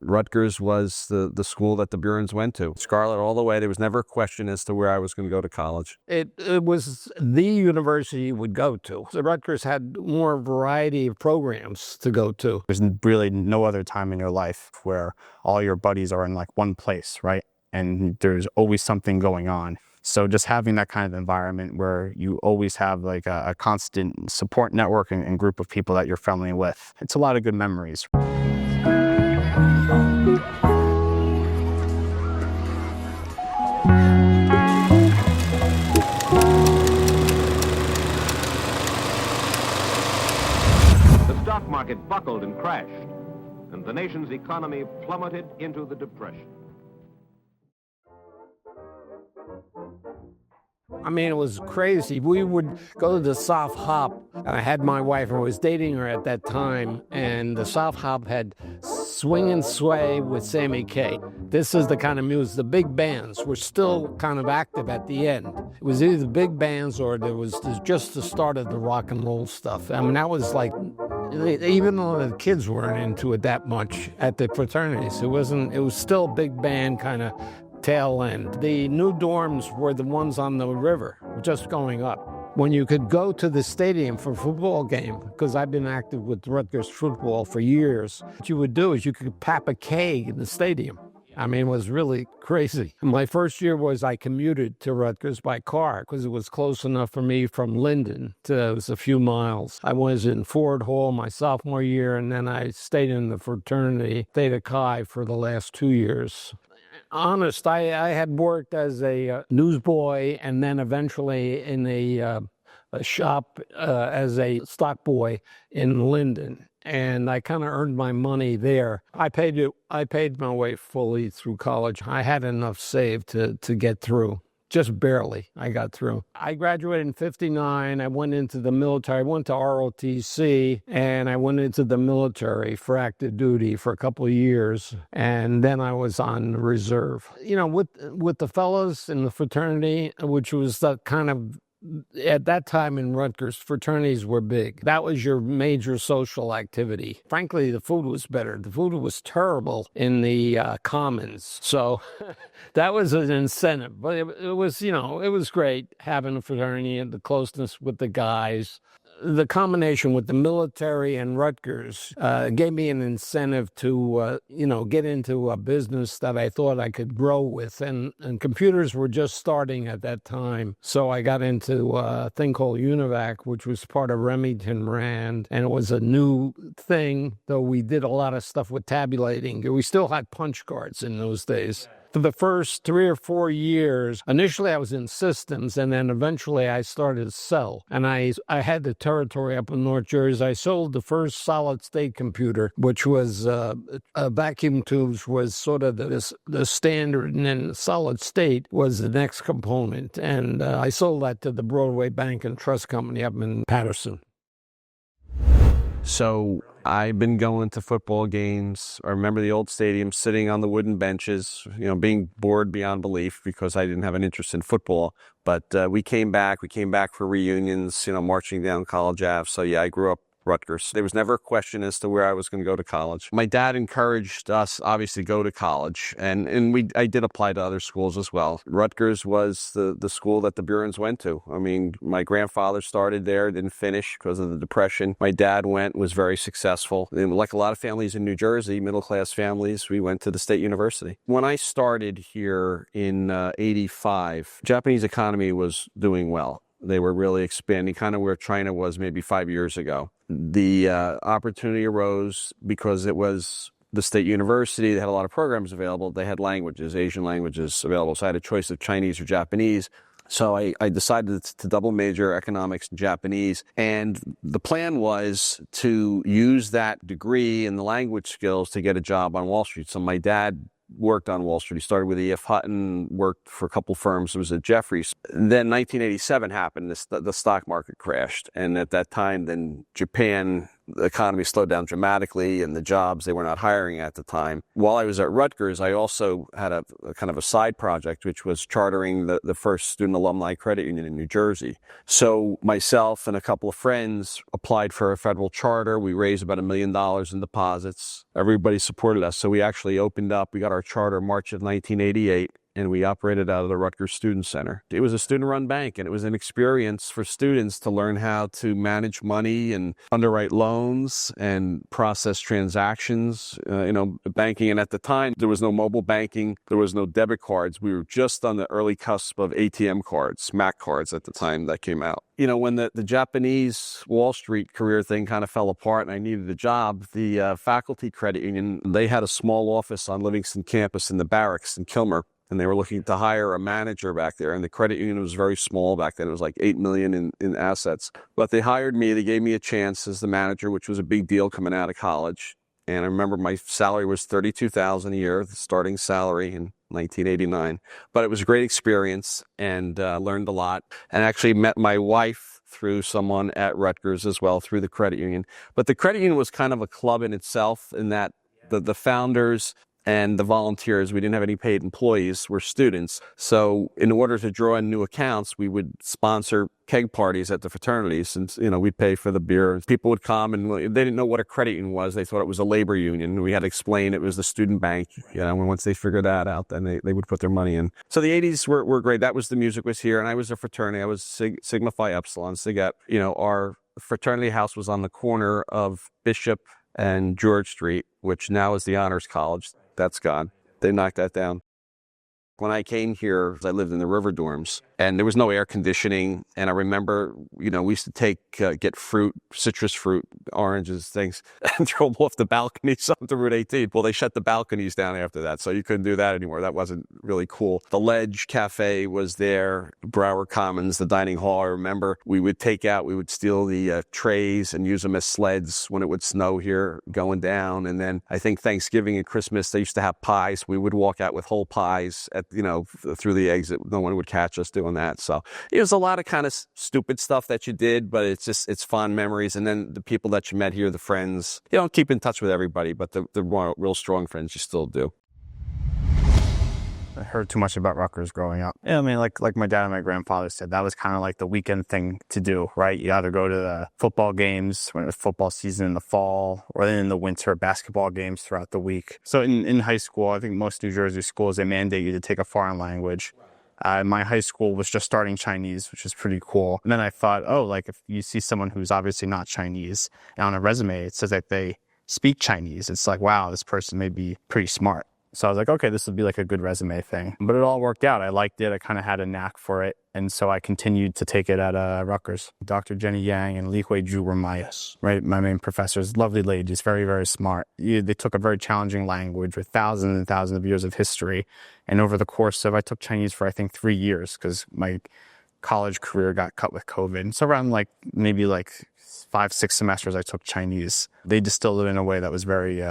Rutgers was the school that the Burens went to. Scarlet all the way. There was never a question as to where I was going to go to college. It was the university you would go to. So Rutgers had more variety of programs to go to. There's really no other time in your life where all your buddies are in like one place, right? And there's always something going on. So just having that kind of environment where you always have like a constant support network and group of people that you're friendly with, it's a lot of good memories. The stock market buckled and crashed, and the nation's economy plummeted into the Depression. I mean, it was crazy. We would go to the South Hop. I had my wife, I was dating her at that time, and the South Hop had Swing and Sway with Sammy Kaye. This is the kind of music, the big bands were still kind of active at the end. It was either the big bands or there was just the start of the rock and roll stuff. I mean, that was like, even though the kids weren't into it that much at the fraternities, it was still big band kind of tail end. The new dorms were the ones on the river, just going up. When you could go to the stadium for a football game, because I've been active with Rutgers football for years, what you would do is you could pop a keg in the stadium. I mean, it was really crazy. My first year was I commuted to Rutgers by car because it was close enough for me from Linden it was a few miles. I was in Ford Hall my sophomore year, and then I stayed in the fraternity Theta Chi for the last 2 years. Honest, I had worked as a newsboy and then eventually in a shop as a stock boy in Linden. And I kind of earned my money there. I paid my way fully through college. I had enough saved to get through. Just barely, I got through. I graduated in 59. I went into the military. I went to ROTC, and I went into the military for active duty for a couple of years, and then I was on reserve. You know, with the fellows in the fraternity, which was the kind of, at that time in Rutgers, fraternities were big. That was your major social activity. Frankly, the food was better. The food was terrible in the commons. So that was an incentive. But it was, you know, it was great having a fraternity and the closeness with the guys. The combination with the military and Rutgers gave me an incentive to, get into a business that I thought I could grow with. And computers were just starting at that time. So I got into a thing called Univac, which was part of Remington Rand. And it was a new thing, though we did a lot of stuff with tabulating. We still had punch cards in those days. For the first 3 or 4 years, initially I was in systems, and then eventually I started to sell. And I had the territory up in North Jersey. I sold the first solid-state computer, which was vacuum tubes was sort of the standard, and then solid state was the next component. And I sold that to the Broadway Bank and Trust Company up in Patterson. So I've been going to football games. I remember the old stadium, sitting on the wooden benches, being bored beyond belief because I didn't have an interest in football. But we came back for reunions, marching down College Ave. So yeah, I grew up Rutgers. There was never a question as to where I was going to go to college. My dad encouraged us, obviously, to go to college, and I did apply to other schools as well. Rutgers was the school that the Burens went to. I mean, my grandfather started there, didn't finish because of the Depression. My dad went, was very successful. And like a lot of families in New Jersey, middle-class families, we went to the State University. When I started here in 85, Japanese economy was doing well. They were really expanding, kind of where China was maybe 5 years ago. The opportunity arose because it was the State University. They had a lot of programs available. They had languages, Asian languages available. So I had a choice of Chinese or Japanese. So I decided to double major economics and Japanese. And the plan was to use that degree and the language skills to get a job on Wall Street. So my dad worked on Wall Street. He started with E.F. Hutton, worked for a couple firms. It was at Jefferies. Then 1987 happened. The stock market crashed. And at that time, then Japan the economy slowed down dramatically and the jobs, they were not hiring at the time. While I was at Rutgers, I also had a kind of a side project, which was chartering the first student alumni credit union in New Jersey. So myself and a couple of friends applied for a federal charter. We raised about $1 million in deposits. Everybody supported us. So we actually opened up, we got our charter March of 1988. And we operated out of the Rutgers Student Center. It was a student-run bank, and it was an experience for students to learn how to manage money and underwrite loans and process transactions. Banking. And at the time, there was no mobile banking. There was no debit cards. We were just on the early cusp of ATM cards, Mac cards at the time that came out. When the Japanese Wall Street career thing kind of fell apart and I needed a job, the faculty credit union, they had a small office on Livingston Campus in the barracks in Kilmer. And they were looking to hire a manager back there. And the credit union was very small back then. It was like $8 million in assets. But they hired me. They gave me a chance as the manager, which was a big deal coming out of college. And I remember my salary was $32,000 a year, the starting salary in 1989. But it was a great experience and learned a lot. And actually met my wife through someone at Rutgers as well, through the credit union. But the credit union was kind of a club in itself in that the founders and the volunteers, we didn't have any paid employees, were students. So in order to draw in new accounts, we would sponsor keg parties at the fraternities. And, we'd pay for the beer. People would come and they didn't know what a credit union was. They thought it was a labor union. We had to explain it was the student bank. And once they figured that out, then they would put their money in. So the 80s were great. That was the music was here. And I was a fraternity. I was Sigma Phi Epsilon, SIGEP. Our fraternity house was on the corner of Bishop and George Street, which now is the Honors College. That's gone. They knocked that down. When I came here, I lived in the river dorms, and there was no air conditioning. And I remember, we used to get fruit, citrus fruit, oranges, things, and throw them off the balconies on the Route 18. Well, they shut the balconies down after that, so you couldn't do that anymore. That wasn't really cool. The Ledge Cafe was there, Brower Commons, the dining hall. I remember we would steal the trays and use them as sleds when it would snow here going down. And then I think Thanksgiving and Christmas, they used to have pies. We would walk out with whole pies through the exit. No one would catch us doing that. So it was a lot of kind of stupid stuff that you did, but it's fond memories. And then the people that you met here, the friends, keep in touch with everybody, but the real strong friends you still do. I heard too much about Rutgers growing up. Yeah, I mean, like my dad and my grandfather said, that was kind of like the weekend thing to do, right? You either go to the football games when it was football season in the fall, or then in the winter, basketball games throughout the week. So in high school, I think most New Jersey schools, they mandate you to take a foreign language. My high school was just starting Chinese, which is pretty cool. And then I thought, if you see someone who's obviously not Chinese, and on a resume, it says that they speak Chinese. It's like, wow, this person may be pretty smart. So I was like, okay, this would be like a good resume thing. But it all worked out. I liked it. I kind of had a knack for it. And so I continued to take it at Rutgers. Dr. Jenny Yang and Li Hui Ju were my main professors. Lovely ladies, very, very smart. They took a very challenging language with thousands and thousands of years of history. And over the course of, I took Chinese for, I think, 3 years because my college career got cut with COVID. So around maybe 5-6 semesters, I took Chinese. They distilled it in a way that was very,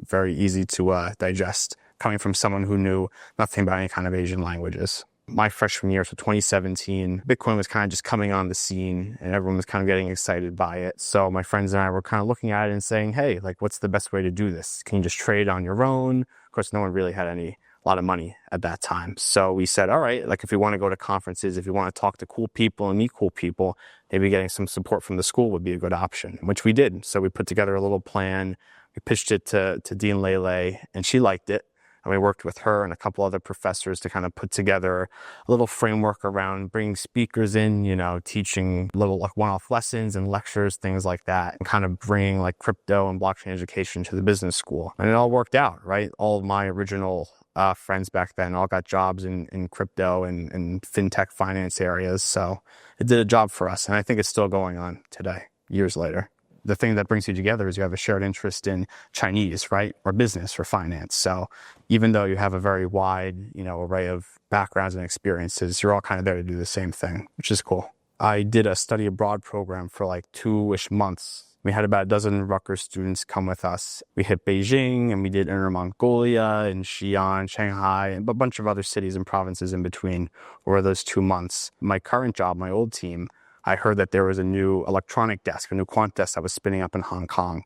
very easy to digest, coming from someone who knew nothing about any kind of Asian languages. My freshman year, so 2017, Bitcoin was kind of just coming on the scene and everyone was kind of getting excited by it. So my friends and I were kind of looking at it and saying, hey, what's the best way to do this? Can you just trade on your own? Of course, no one really had a lot of money at that time. So we said, all right, if we want to go to conferences, if you want to talk to cool people and meet cool people, maybe getting some support from the school would be a good option, which we did. So we put together a little plan. We pitched it to Dean Lele, and she liked it. And we worked with her and a couple other professors to kind of put together a little framework around bringing speakers in, teaching little one-off lessons and lectures, things like that, and kind of bringing crypto and blockchain education to the business school. And it all worked out, right? All of my original friends back then all got jobs in crypto and fintech finance areas. So it did a job for us. And I think it's still going on today, years later. The thing that brings you together is you have a shared interest in Chinese, right? Or business or finance. So even though you have a very wide, array of backgrounds and experiences, you're all kind of there to do the same thing, which is cool. I did a study abroad program for 2-ish months. We had about a dozen Rutgers students come with us. We hit Beijing and we did Inner Mongolia and Xi'an, Shanghai, and a bunch of other cities and provinces in between over those 2 months. My current job, my old team, I heard that there was a new electronic desk, a new quant desk that was spinning up in Hong Kong.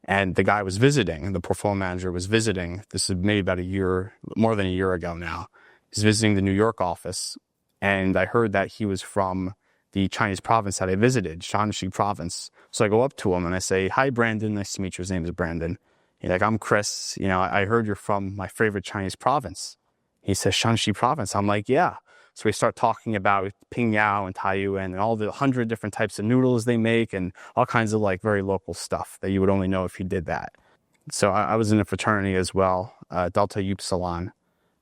And the guy was visiting, the portfolio manager was visiting. This is maybe about a year, more than a year ago now. He's visiting the New York office. And I heard that he was from the Chinese province that I visited, Shanxi province. So I go up to him and I say, "Hi, Brandon. Nice to meet you." His name is Brandon. He's like, "I'm Chris. I heard you're from my favorite Chinese province." He says, "Shanxi province." I'm like, "Yeah." So we start talking about Pingyao and Taiyuan and all the 100 different types of noodles they make and all kinds of like very local stuff that you would only know if you did that. So I was in a fraternity as well, Delta Upsilon.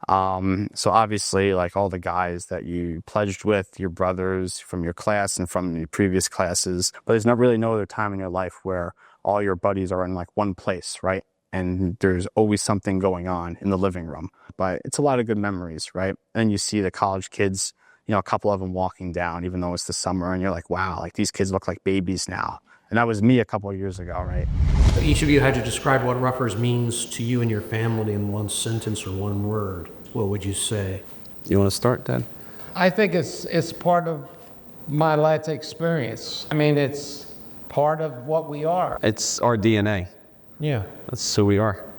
So obviously like all the guys that you pledged with, your brothers from your class and from your previous classes, but there's not really no other time in your life where all your buddies are in like one place, right? And there's always something going on in the living room. But it's a lot of good memories, right? And you see the college kids, a couple of them walking down, even though it's the summer, and you're like, wow, like these kids look like babies now. And that was me a couple of years ago, right? Each of you had to describe what Rutgers means to you and your family in one sentence or one word. What would you say? You want to start, Dad? I think it's part of my life experience. I mean, it's part of what we are. It's our DNA. Yeah. That's who we are.